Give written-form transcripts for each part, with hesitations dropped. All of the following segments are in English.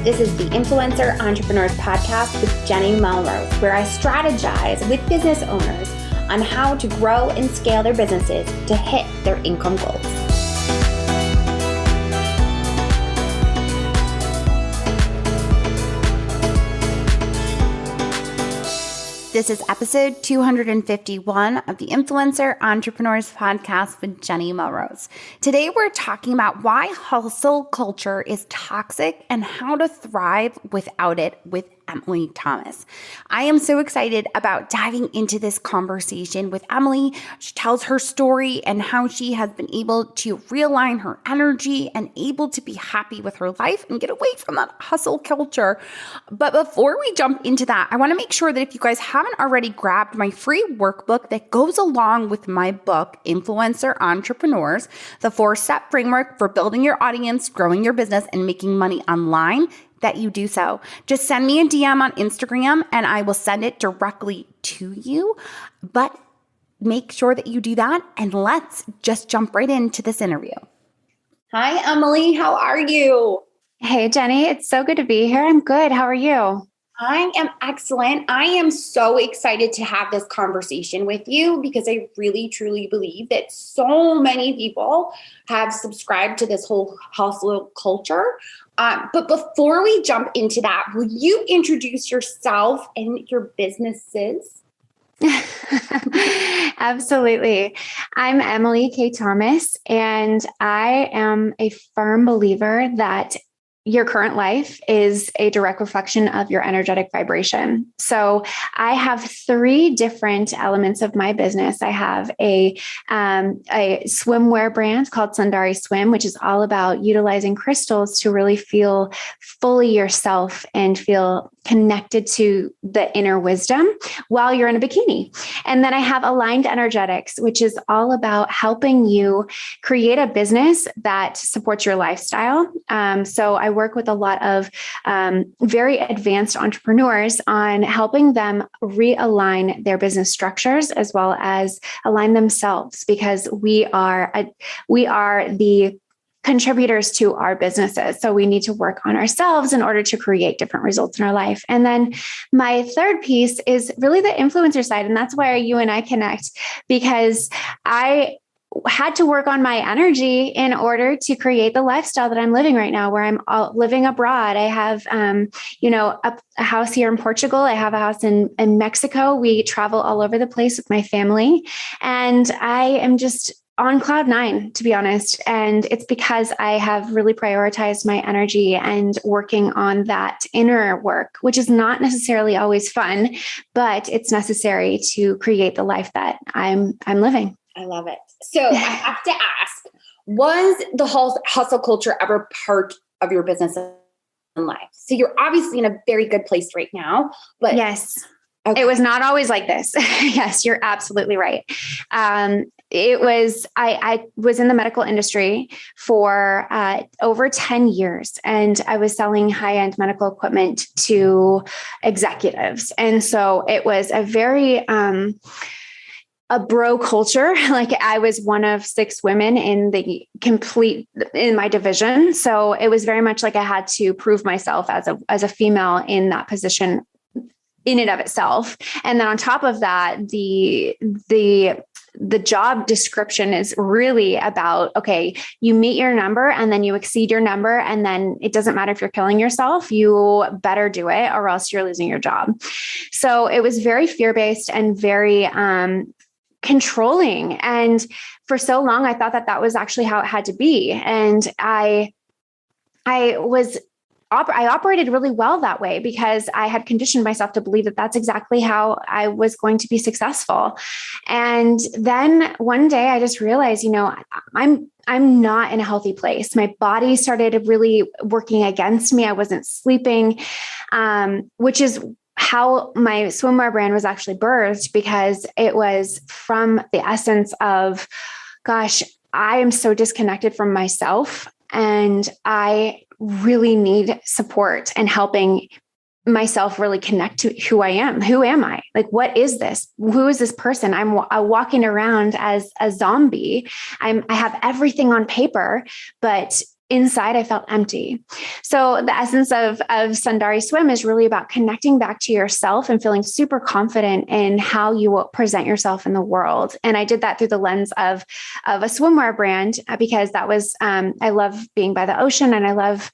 This is the Influencer Entrepreneurs Podcast with Jenny Melrose, where I strategize with business owners on how to grow and scale their businesses to hit their income goals. This is episode 251 of the Influencer Entrepreneurs Podcast with Jenny Melrose. Today, we're talking about why hustle culture is toxic and how to thrive without it with Emily Thomas. I am so excited about diving into this conversation with Emily. She tells her story and how she has been able to realign her energy and able to be happy with her life and get away from that hustle culture. But before we jump into that, I want to make sure that if you guys haven't already grabbed my free workbook that goes along with my book, Influencer Entrepreneurs, the 4-step framework for building your audience, growing your business, and making money online, that you do so. Just send me a DM on Instagram and I will send it directly to you. But make sure that you do that, and let's just jump right into this interview. Hi, Emily. How are you? Hey, Jenny. It's so good to be here. I'm good. How are you? I am excellent. I am so excited to have this conversation with you because I really, truly believe that so many people have subscribed to this whole hustle culture. But before we jump into that, will you introduce yourself and your businesses? Absolutely. I'm Emily K. Thomas, and I am a firm believer that your current life is a direct reflection of your energetic vibration. So I have 3 different elements of my business. I have a swimwear brand called Sundari Swim, which is all about utilizing crystals to really feel fully yourself and feel connected to the inner wisdom while you're in a bikini. And then I have Aligned Energetics, which is all about helping you create a business that supports your lifestyle. So I work with a lot of very advanced entrepreneurs on helping them realign their business structures as well as align themselves, because we are the contributors to our businesses. So we need to work on ourselves in order to create different results in our life. And then my third piece is really the influencer side. And that's where you and I connect, because I had to work on my energy in order to create the lifestyle that I'm living right now, where I'm living abroad. I have, a house here in Portugal. I have a house in Mexico. We travel all over the place with my family. And I am just on cloud 9, to be honest. And it's because I have really prioritized my energy and working on that inner work, which is not necessarily always fun, but it's necessary to create the life that I'm living. I love it. So I have to ask, was the hustle culture ever part of your business in life? So you're obviously in a very good place right now, but yes. Okay. It was not always like this. Yes, you're absolutely right. It was, I was in the medical industry for over 10 years, and I was selling high-end medical equipment to executives. And so it was a very, a bro culture. Like, I was one of 6 women in my division. So it was very much like I had to prove myself as a female in that position in and of itself. And then on top of that, the job description is really about, okay, you meet your number and then you exceed your number. And then it doesn't matter if you're killing yourself, you better do it or else you're losing your job. So it was very fear-based and very, controlling. And for so long, I thought that was actually how it had to be. And I operated really well that way because I had conditioned myself to believe that that's exactly how I was going to be successful. And then one day I just realized, I'm not in a healthy place. My body started really working against me. I wasn't sleeping, which is how my swimwear brand was actually birthed, because it was from the essence of, gosh, I am so disconnected from myself. And I really need support and helping myself really connect to who I am. Who am I? Like, what is this? Who is this person? I'm walking around as a zombie. I have everything on paper, but inside I felt empty. So the essence of Sundari Swim is really about connecting back to yourself and feeling super confident in how you will present yourself in the world. And I did that through the lens of a swimwear brand, because that was, I love being by the ocean, and I love,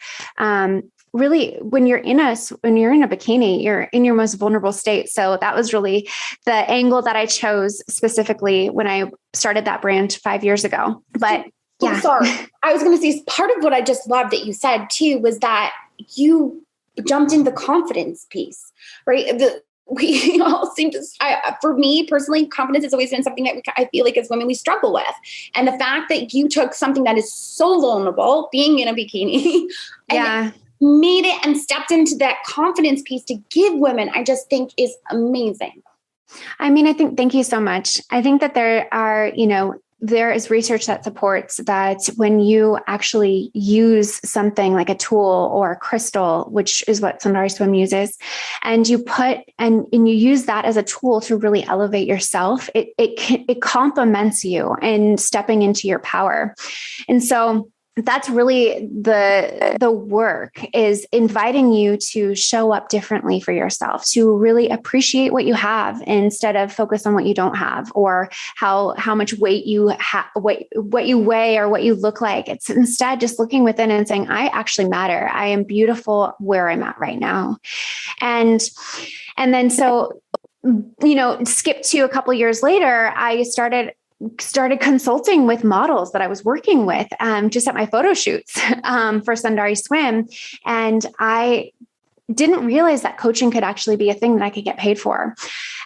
really, when you're in a bikini, you're in your most vulnerable state. So that was really the angle that I chose specifically when I started that brand 5 years ago. But yeah, sorry, I was going to say, part of what I just loved that you said too was that you jumped in the confidence piece, right? We all seem to, for me personally, confidence has always been something that I feel like as women we struggle with. And the fact that you took something that is so vulnerable, being in a bikini, and made it and stepped into that confidence piece to give women, I just think is amazing. I mean, thank you so much. I think that there is research that supports that when you actually use something like a tool or a crystal, which is what Sundari Swim uses, and you you use that as a tool to really elevate yourself, it complements you in stepping into your power. And so that's really the work, is inviting you to show up differently for yourself, to really appreciate what you have instead of focus on what you don't have, or how much weight you have, what you weigh or what you look like. It's instead just looking within and saying, I actually matter. I am beautiful where I'm at right now. And then, so, skip to a couple of years later, I started consulting with models that I was working with, just at my photo shoots, for Sundari Swim. And I didn't realize that coaching could actually be a thing that I could get paid for.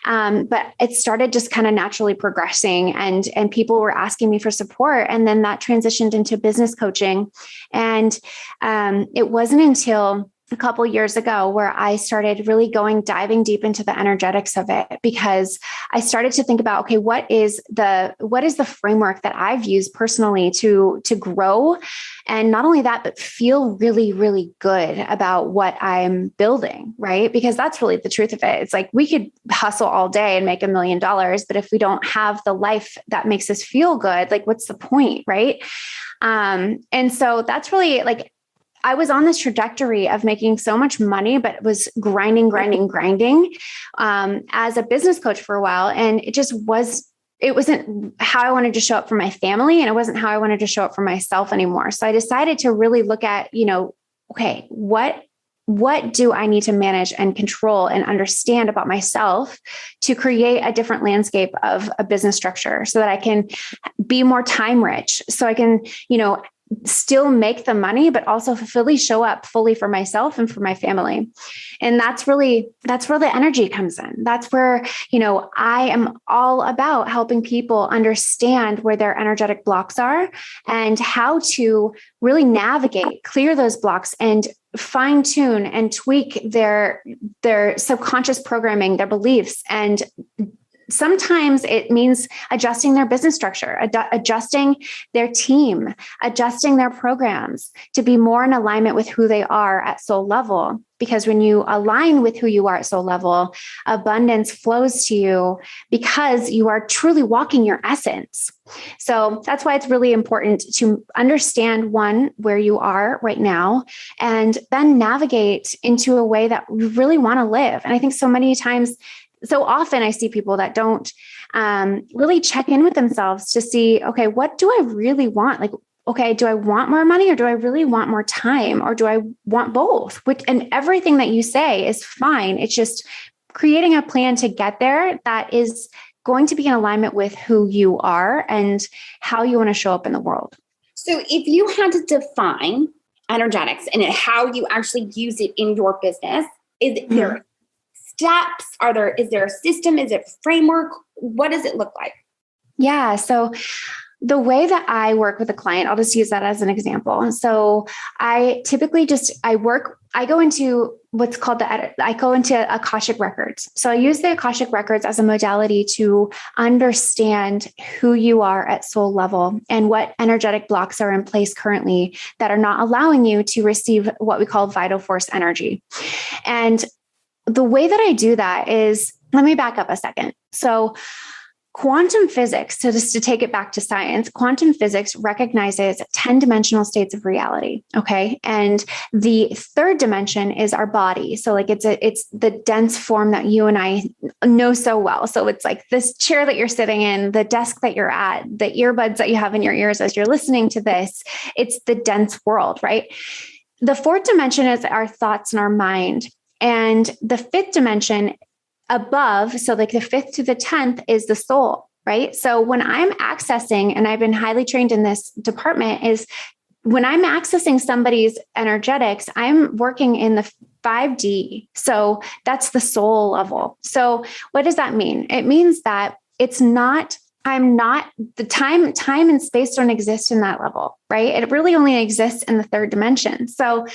But it started just kind of naturally progressing, and people were asking me for support. And then that transitioned into business coaching. And it wasn't until a couple of years ago where I started really diving deep into the energetics of it, because I started to think about, okay, what is the framework that I've used personally to grow? And not only that, but feel really, really good about what I'm building, right? Because that's really the truth of it. It's like, we could hustle all day and make $1 million, but if we don't have the life that makes us feel good, like, what's the point, right? And so that's really, like, I was on this trajectory of making so much money, but was grinding as a business coach for a while. And it wasn't how I wanted to show up for my family, and it wasn't how I wanted to show up for myself anymore. So I decided to really look at, okay, what do I need to manage and control and understand about myself to create a different landscape of a business structure, so that I can be more time rich, so I can, still make the money, but also fully show up fully for myself and for my family. And that's where the energy comes in. That's where, I am all about helping people understand where their energetic blocks are and how to really navigate, clear those blocks, and fine tune and tweak their subconscious programming, their beliefs. And sometimes it means adjusting their business structure, adjusting their team, adjusting their programs to be more in alignment with who they are at soul level. Because when you align with who you are at soul level, abundance flows to you because you are truly walking your essence. So that's why it's really important to understand, one, where you are right now, and then navigate into a way that you really want to live. And I think so often I see people that don't really check in with themselves to see, okay, what do I really want? Like, okay, do I want more money, or do I really want more time, or do I want both? And everything that you say is fine. It's just creating a plan to get there that is going to be in alignment with who you are and how you want to show up in the world. So if you had to define energetics and how you actually use it in your business, is there steps? Is there a system? Is it a framework? What does it look like? Yeah. So the way that I work with a client, I'll just use that as an example. And so I typically I work I go into what's called I go into Akashic records. So I use the Akashic records as a modality to understand who you are at soul level and what energetic blocks are in place currently that are not allowing you to receive what we call vital force energy. And the way that I do that is, let me back up a second. So quantum physics, so just to take it back to science, quantum physics recognizes 10-dimensional states of reality. Okay. And the third dimension is our body. So like it's the dense form that you and I know so well. So it's like this chair that you're sitting in, the desk that you're at, the earbuds that you have in your ears as you're listening to this. It's the dense world, right? The fourth dimension is our thoughts and our mind. And the fifth dimension above, so like the 5th to the 10th is the soul, right? So when I'm accessing, and I've been highly trained in this department, is when I'm accessing somebody's energetics, I'm working in the 5D. So that's the soul level. So what does that mean? It means that the time and space don't exist in that level, right? It really only exists in the third dimension. So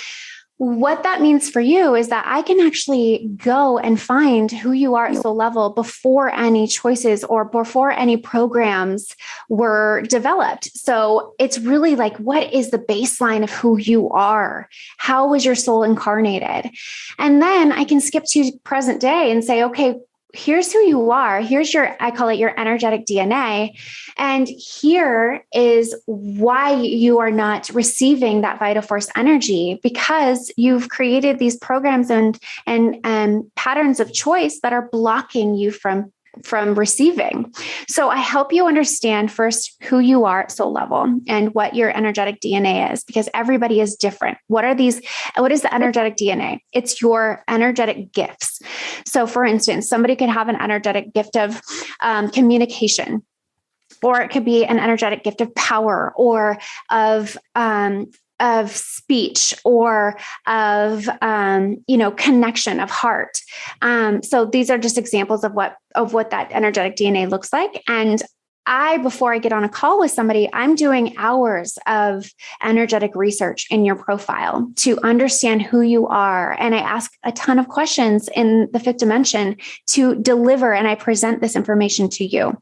what that means for you is that I can actually go and find who you are at soul level before any choices or before any programs were developed. So it's really like, what is the baseline of who you are? How was your soul incarnated? And then I can skip to present day and say, okay, here's who you are. Here's I call it your energetic DNA. And here is why you are not receiving that vital force energy, because you've created these programs and patterns of choice that are blocking you from receiving. So I help you understand first who you are at soul level and what your energetic DNA is, because everybody is different. What is the energetic DNA? It's your energetic gifts. So for instance, somebody could have an energetic gift of communication, or it could be an energetic gift of power, or of speech, or of connection of heart. So these are just examples of what that energetic DNA looks like. And before I get on a call with somebody, I'm doing hours of energetic research in your profile to understand who you are. And I ask a ton of questions in the fifth dimension to deliver, and I present this information to you.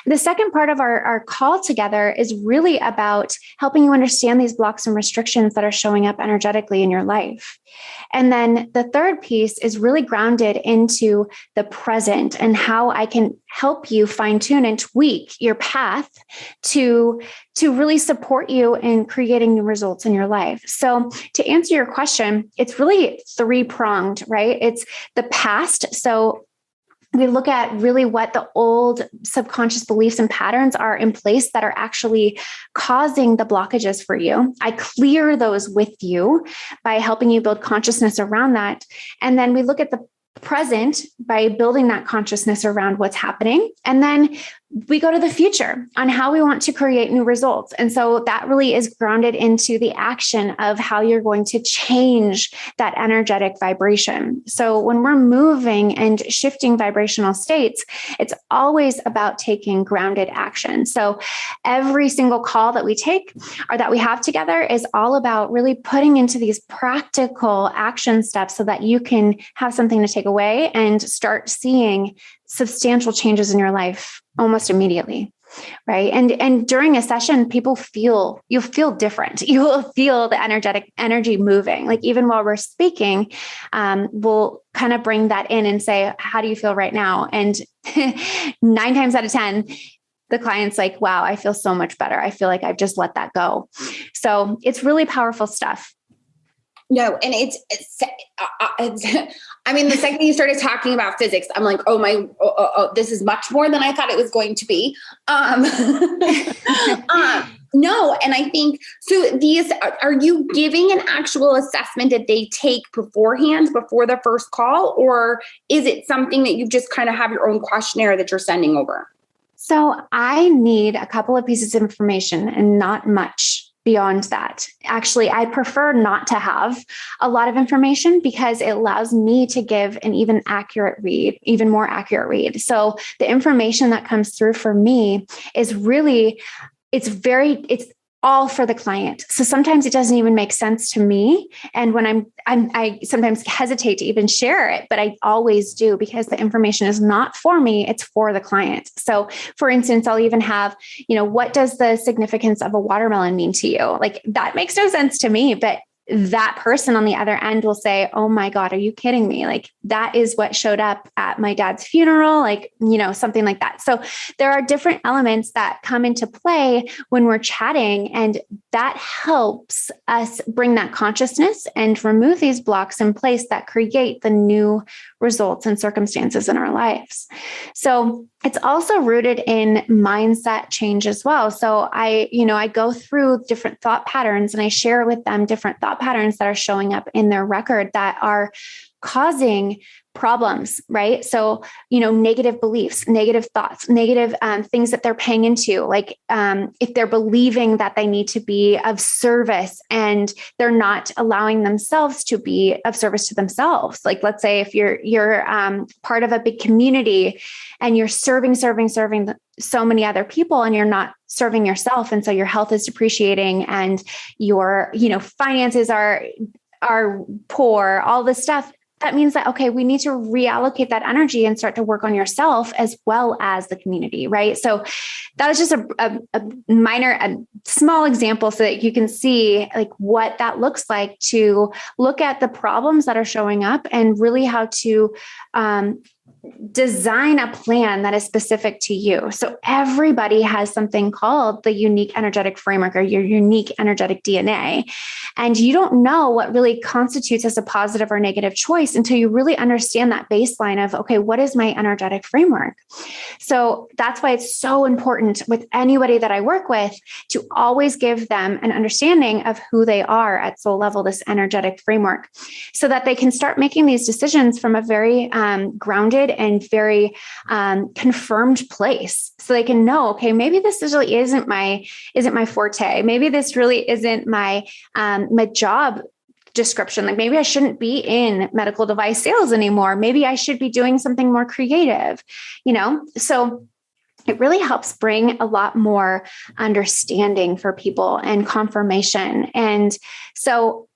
The second part of our call together is really about helping you understand these blocks and restrictions that are showing up energetically in your life. And then the third piece is really grounded into the present and how I can help you fine tune and tweak your path to really support you in creating new results in your life. So to answer your question, it's really three-pronged, right? It's the past. So we look at really what the old subconscious beliefs and patterns are in place that are actually causing the blockages for you. I clear those with you by helping you build consciousness around that. And then we look at the present by building that consciousness around what's happening. And then we go to the future on how we want to create new results. And so that really is grounded into the action of how you're going to change that energetic vibration. So when we're moving and shifting vibrational states, it's always about taking grounded action. So every single call that we take or that we have together is all about really putting into these practical action steps so that you can have something to take away and start seeing substantial changes in your life almost immediately. Right. And during a session, you'll feel different. You will feel the energetic energy moving. Like even while we're speaking, we'll kind of bring that in and say, how do you feel right now? And 9 times out of 10, the client's like, wow, I feel so much better. I feel like I've just let that go. So it's really powerful stuff. No, and it's I mean, the second you started talking about physics, I'm like, this is much more than I thought it was going to be. No, and I think, so are you giving an actual assessment that they take beforehand, before the first call, or is it something that you just kind of have your own questionnaire that you're sending over? So I need a couple of pieces of information and not much beyond that. Actually, I prefer not to have a lot of information because it allows me to give an even more accurate read. So the information that comes through for me is really, it's all for the client. So sometimes it doesn't even make sense to me. And when I sometimes hesitate to even share it, but I always do because the information is not for me, it's for the client. So for instance, I'll even have, what does the significance of a watermelon mean to you? Like that makes no sense to me, but that person on the other end will say, oh my God, are you kidding me? Like that is what showed up at my dad's funeral, like, something like that. So there are different elements that come into play when we're chatting, and that helps us bring that consciousness and remove these blocks in place that create the new results and circumstances in our lives. So it's also rooted in mindset change as well. So I go through different thought patterns and I share with them different thought patterns that are showing up in their record that are causing problems, right? So, negative beliefs, negative thoughts, negative things that they're paying into, like if they're believing that they need to be of service and they're not allowing themselves to be of service to themselves. Like, let's say if you're part of a big community and you're serving so many other people and you're not serving yourself. And so your health is depreciating and your, finances are poor, all this stuff. That means that, okay, we need to reallocate that energy and start to work on yourself as well as the community, right? So that was just a small example so that you can see like what that looks like to look at the problems that are showing up and really how to design a plan that is specific to you. So everybody has something called the unique energetic framework or your unique energetic DNA. And you don't know what really constitutes as a positive or negative choice until you really understand that baseline of, okay, what is my energetic framework? So that's why it's so important with anybody that I work with to always give them an understanding of who they are at soul level, this energetic framework, so that they can start making these decisions from a very grounded and very confirmed place. So they can know, okay, maybe this really isn't my forte. Maybe this really isn't my job description. Like maybe I shouldn't be in medical device sales anymore. Maybe I should be doing something more creative, So it really helps bring a lot more understanding for people and confirmation. And so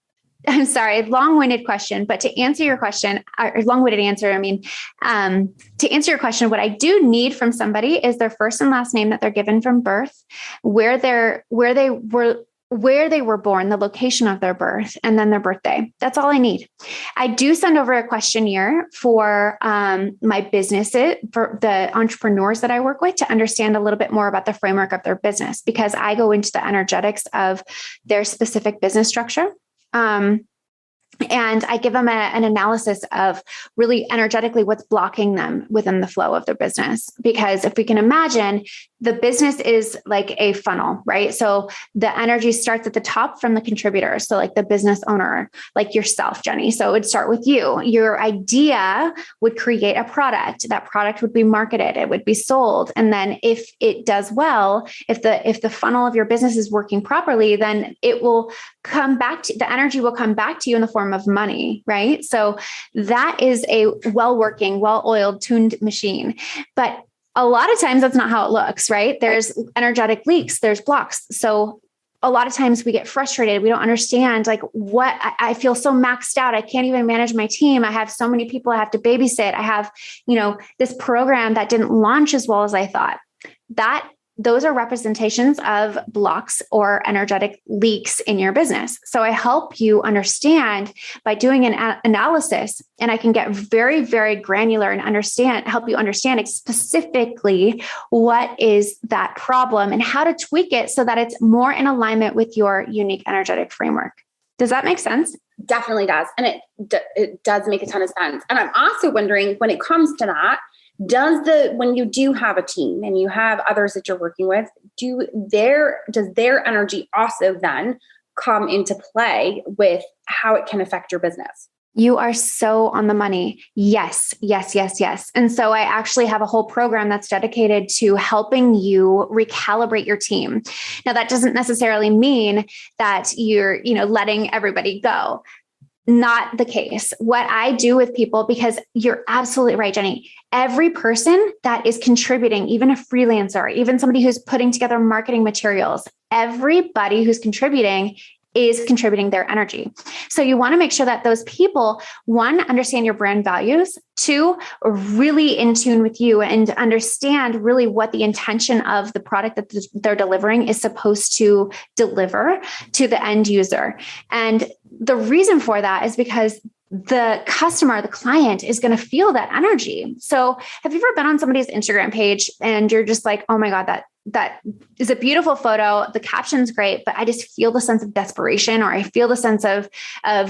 I'm sorry, long-winded question, but to answer your question, or long-winded answer, to answer your question, what I do need from somebody is their first and last name that they're given from birth, where they were born, the location of their birth, and then their birthday. That's all I need. I do send over a questionnaire for my businesses, for the entrepreneurs that I work with, to understand a little bit more about the framework of their business, because I go into the energetics of their specific business structure. And I give them an analysis of really energetically what's blocking them within the flow of their business. Because if we can imagine, the business is like a funnel, right? So the energy starts at the top from the contributor. So like the business owner, like yourself, Jenny. So it would start with you. Your idea would create a product. That product would be marketed. It would be sold. And then if it does well, if the funnel of your business is working properly, then it will come back to, the energy will come back to you in the form of money, right? So that is a well-working, well-oiled, tuned machine. But a lot of times that's not how it looks, right? There's energetic leaks, there's blocks. So a lot of times we get frustrated. We don't understand like what I feel so maxed out. I can't even manage my team. I have so many people I have to babysit. I have, this program that didn't launch as well as I thought. Those are representations of blocks or energetic leaks in your business. So I help you understand by doing an analysis, and I can get very, very granular and help you understand specifically what is that problem and how to tweak it so that it's more in alignment with your unique energetic framework. Does that make sense? Definitely does. And it does make a ton of sense. And I'm also wondering, when it comes to that, when you do have a team and you have others that you're working with, does their energy also then come into play with how it can affect your business? You are so on the money. Yes, yes, yes, yes. And so I actually have a whole program that's dedicated to helping you recalibrate your team. Now, that doesn't necessarily mean that you're, letting everybody go. Not the case. What I do with people, because you're absolutely right, Jenny, every person that is contributing, even a freelancer, even somebody who's putting together marketing materials, everybody who's contributing is contributing their energy. So you want to make sure that those people, one, understand your brand values, two, are really in tune with you and understand really what the intention of the product that they're delivering is supposed to deliver to the end user. And the reason for that is because the customer, the client is going to feel that energy. So have you ever been on somebody's Instagram page and you're just like, oh my God, that is a beautiful photo. The caption's great, but I just feel the sense of desperation, or I feel the sense of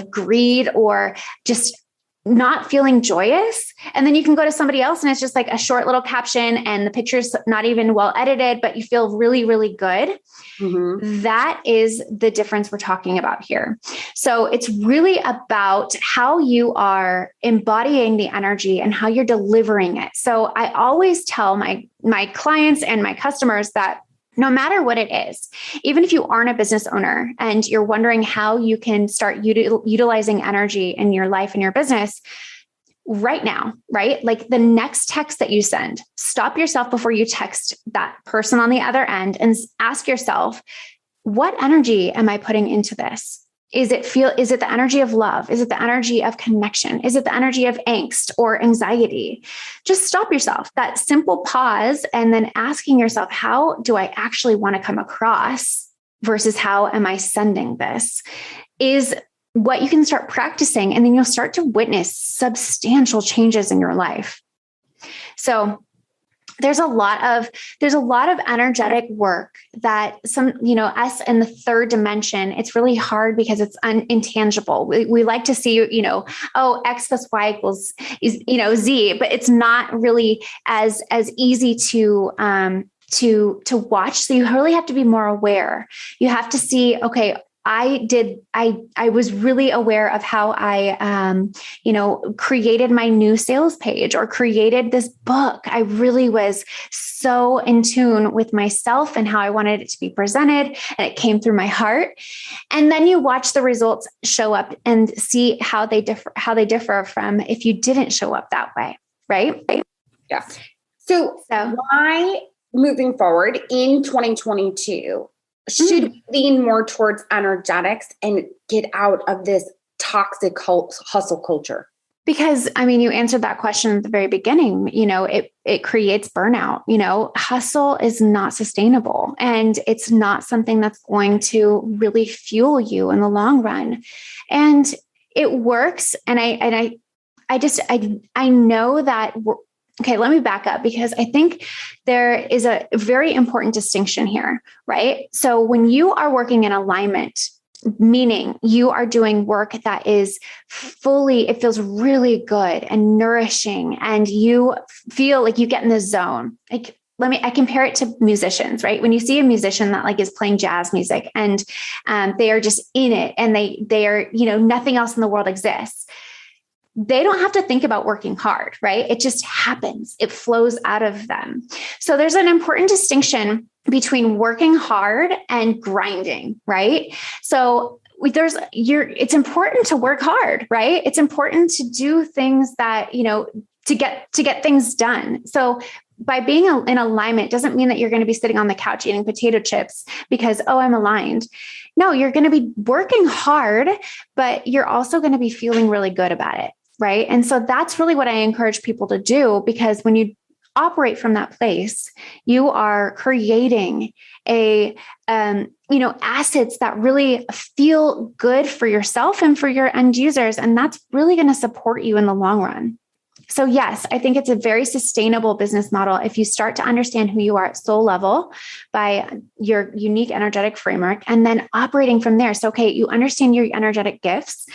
greed, or just not feeling joyous. And then you can go to somebody else and it's just like a short little caption and the picture's not even well edited, but you feel really, really good. Mm-hmm. That is the difference we're talking about here. So it's really about how you are embodying the energy and how you're delivering it. So I always tell my clients and my customers that no matter what it is, even if you aren't a business owner and you're wondering how you can start utilizing energy in your life and your business right now, right? Like the next text that you send, stop yourself before you text that person on the other end and ask yourself, what energy am I putting into this? Is it the energy of love? Is it the energy of connection? Is it the energy of angst or anxiety? Just stop yourself, that simple pause, and then asking yourself, how do I actually want to come across versus how am I sending this, is what you can start practicing. And then you'll start to witness substantial changes in your life. So there's a lot of energetic work that us in the third dimension, it's really hard because it's intangible. We like to see, X plus Y equals Z, but it's not really as easy to watch. So you really have to be more aware. You have to see, okay, I was really aware of how I, created my new sales page or created this book. I really was so in tune with myself and how I wanted it to be presented. And it came through my heart. And then you watch the results show up and see how they differ from if you didn't show up that way. Right? Yeah. So why moving forward in 2022, should we lean more towards energetics and get out of this toxic hustle culture? Because, you answered that question at the very beginning. It creates burnout. Hustle is not sustainable, and it's not something that's going to really fuel you in the long run. And it works. And I know that okay, let me back up, because I think there is a very important distinction here, right? So when you are working in alignment, meaning you are doing work that is it feels really good and nourishing, and you feel like you get in the zone. I compare it to musicians, right? When you see a musician that is playing jazz music and they are just in it, and they are, nothing else in the world exists. They don't have to think about working hard, right? It just happens. It flows out of them. So there's an important distinction between working hard and grinding, right? So it's important to work hard, right? It's important to do things that, to get things done. So by being in alignment doesn't mean that you're going to be sitting on the couch eating potato chips because, I'm aligned. No, you're going to be working hard, but you're also going to be feeling really good about it. Right. And so that's really what I encourage people to do, because when you operate from that place, you are creating assets that really feel good for yourself and for your end users. And that's really going to support you in the long run. So yes, I think it's a very sustainable business model if you start to understand who you are at soul level by your unique energetic framework, and then operating from there. So, okay, you understand your energetic gifts.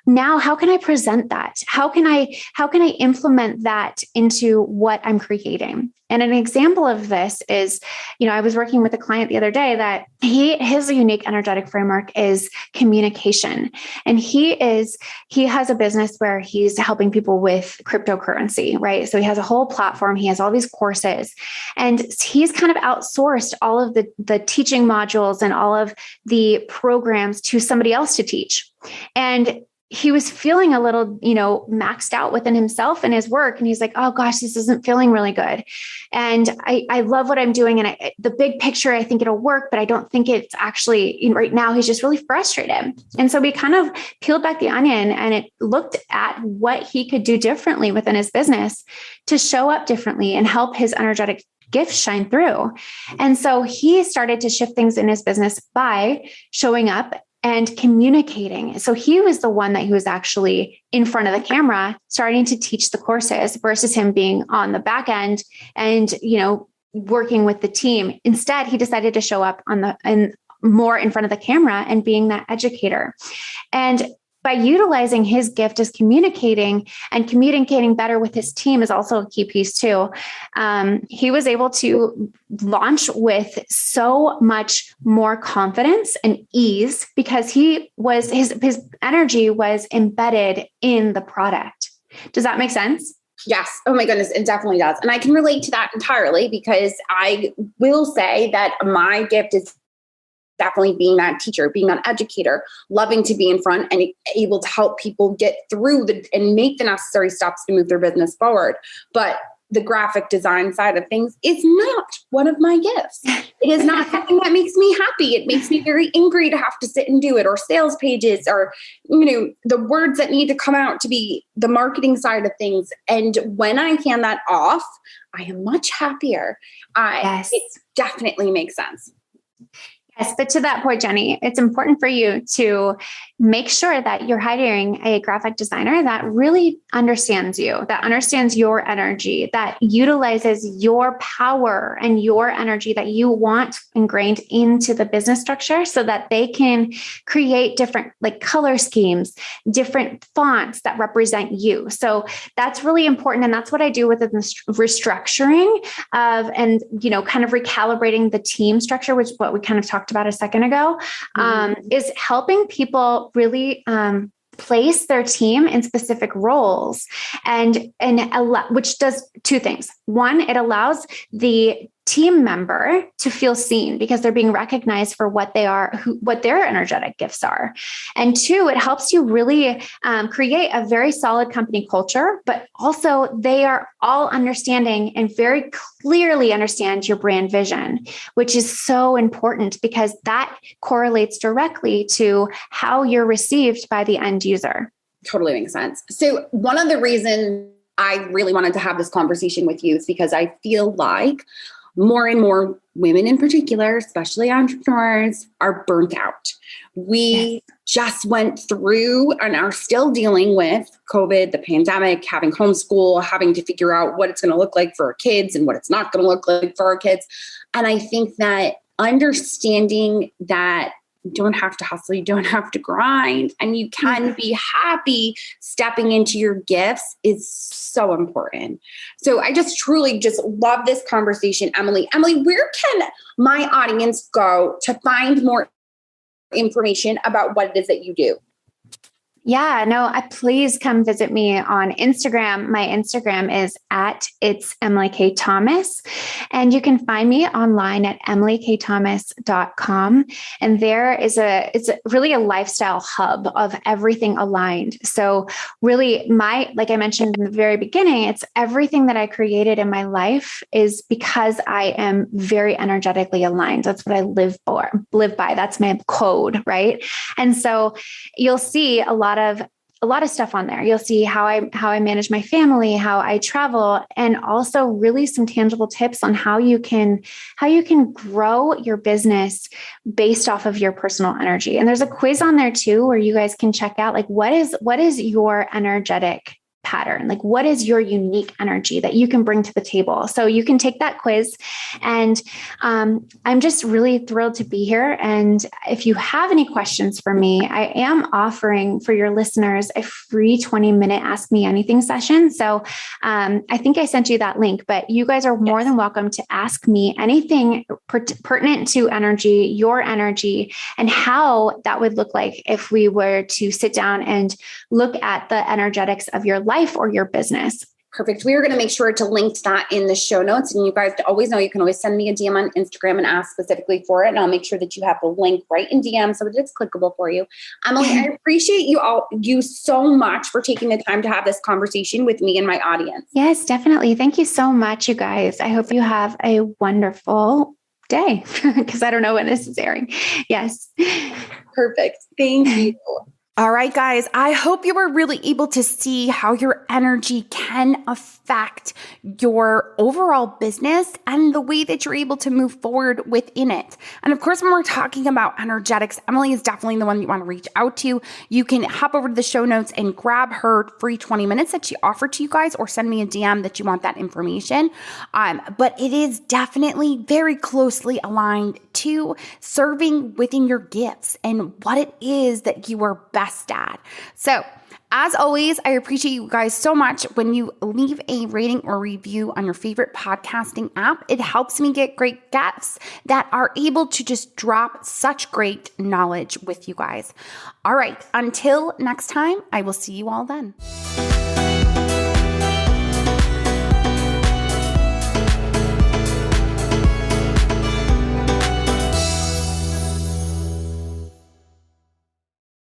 Now, how can I present that? How can I implement that into what I'm creating? And an example of this is, I was working with a client the other day that his unique energetic framework is communication. And he has a business where he's helping people with cryptocurrency, right? So he has a whole platform. He has all these courses, and he's kind of outsourced all of the teaching modules and all of the programs to somebody else to teach. And he was feeling a little, maxed out within himself and his work. And he's like, oh gosh, this isn't feeling really good. And I love what I'm doing. And the big picture, I think it'll work, but I don't think it's actually right now. He's just really frustrated. And so we kind of peeled back the onion and it looked at what he could do differently within his business to show up differently and help his energetic gifts shine through. And so he started to shift things in his business by showing up and communicating. So he was the one that he was actually in front of the camera, starting to teach the courses versus him being on the back end and, working with the team. Instead, he decided to show up and more in front of the camera and being that educator. And by utilizing his gift as communicating better with his team is also a key piece too. He was able to launch with so much more confidence and ease because his energy was embedded in the product. Does that make sense? Yes. Oh my goodness. It definitely does. And I can relate to that entirely because I will say that my gift is definitely being that teacher, being that educator, loving to be in front and able to help people get through and make the necessary steps to move their business forward. But the graphic design side of things is not one of my gifts. It is not something that makes me happy. It makes me very angry to have to sit and do it, or sales pages, or, the words that need to come out to be the marketing side of things. And when I hand that off, I am much happier. Yes. It definitely makes sense. Yes, but to that point, Jenny, it's important for you to make sure that you're hiring a graphic designer that really understands you, that understands your energy, that utilizes your power and your energy that you want ingrained into the business structure so that they can create different color schemes, different fonts that represent you. So that's really important. And that's what I do with the restructuring and kind of recalibrating the team structure, which is what we kind of talked about a second ago, is helping people really place their team in specific roles which does two things. One, it allows the team member to feel seen because they're being recognized for what they are, what their energetic gifts are. And two, it helps you really create a very solid company culture, but also they are all understanding and very clearly understand your brand vision, which is so important because that correlates directly to how you're received by the end user. Totally makes sense. So one of the reasons I really wanted to have this conversation with you is because I feel like more and more women in particular, especially entrepreneurs, are burnt out. We just went through and are still dealing with COVID, the pandemic, having homeschool, having to figure out what it's going to look like for our kids and what it's not going to look like for our kids. And I think that understanding that you don't have to hustle, you don't have to grind, and you can be happy stepping into your gifts is so important. So I just truly just love this conversation, Emily. Emily, where can my audience go to find more information about what it is that you do? Yeah, no, please come visit me on Instagram. My Instagram is @it's Emily K. Thomas. And you can find me online at emilykThomas.com. And there is it's really a lifestyle hub of everything aligned. So really like I mentioned in the very beginning, it's everything that I created in my life is because I am very energetically aligned. That's what I live by. That's my code, right? And so you'll see a lot of stuff on there. You'll see how I manage my family, how I travel, and also really some tangible tips on how you can grow your business based off of your personal energy. And there's a quiz on there too, where you guys can check out what is your energetic pattern? What is your unique energy that you can bring to the table? So you can take that quiz. And I'm just really thrilled to be here. And if you have any questions for me, I am offering for your listeners a free 20-minute Ask Me Anything session. So I think I sent you that link, but you guys are more than welcome to ask me anything pertinent to energy, your energy, and how that would look like if we were to sit down and look at the energetics of your life or your business. Perfect. We are going to make sure to link to that in the show notes. And you guys always know you can always send me a DM on Instagram and ask specifically for it. And I'll make sure that you have the link right in DM so that it's clickable for you. Emily, I appreciate you so much for taking the time to have this conversation with me and my audience. Yes, definitely. Thank you so much, you guys. I hope you have a wonderful day because I don't know when this is airing. Yes. Perfect. Thank you. All right, guys, I hope you were really able to see how your energy can affect your overall business and the way that you're able to move forward within it. And of course, when we're talking about energetics, Emily is definitely the one you want to reach out to. You can hop over to the show notes and grab her free 20 minutes that she offered to you guys, or send me a DM that you want that information. But it is definitely very closely aligned to serving within your gifts and what it is that you are best at. So, as always, I appreciate you guys so much when you leave a rating or review on your favorite podcasting app. It helps me get great guests that are able to just drop such great knowledge with you guys. All right, until next time, I will see you all then.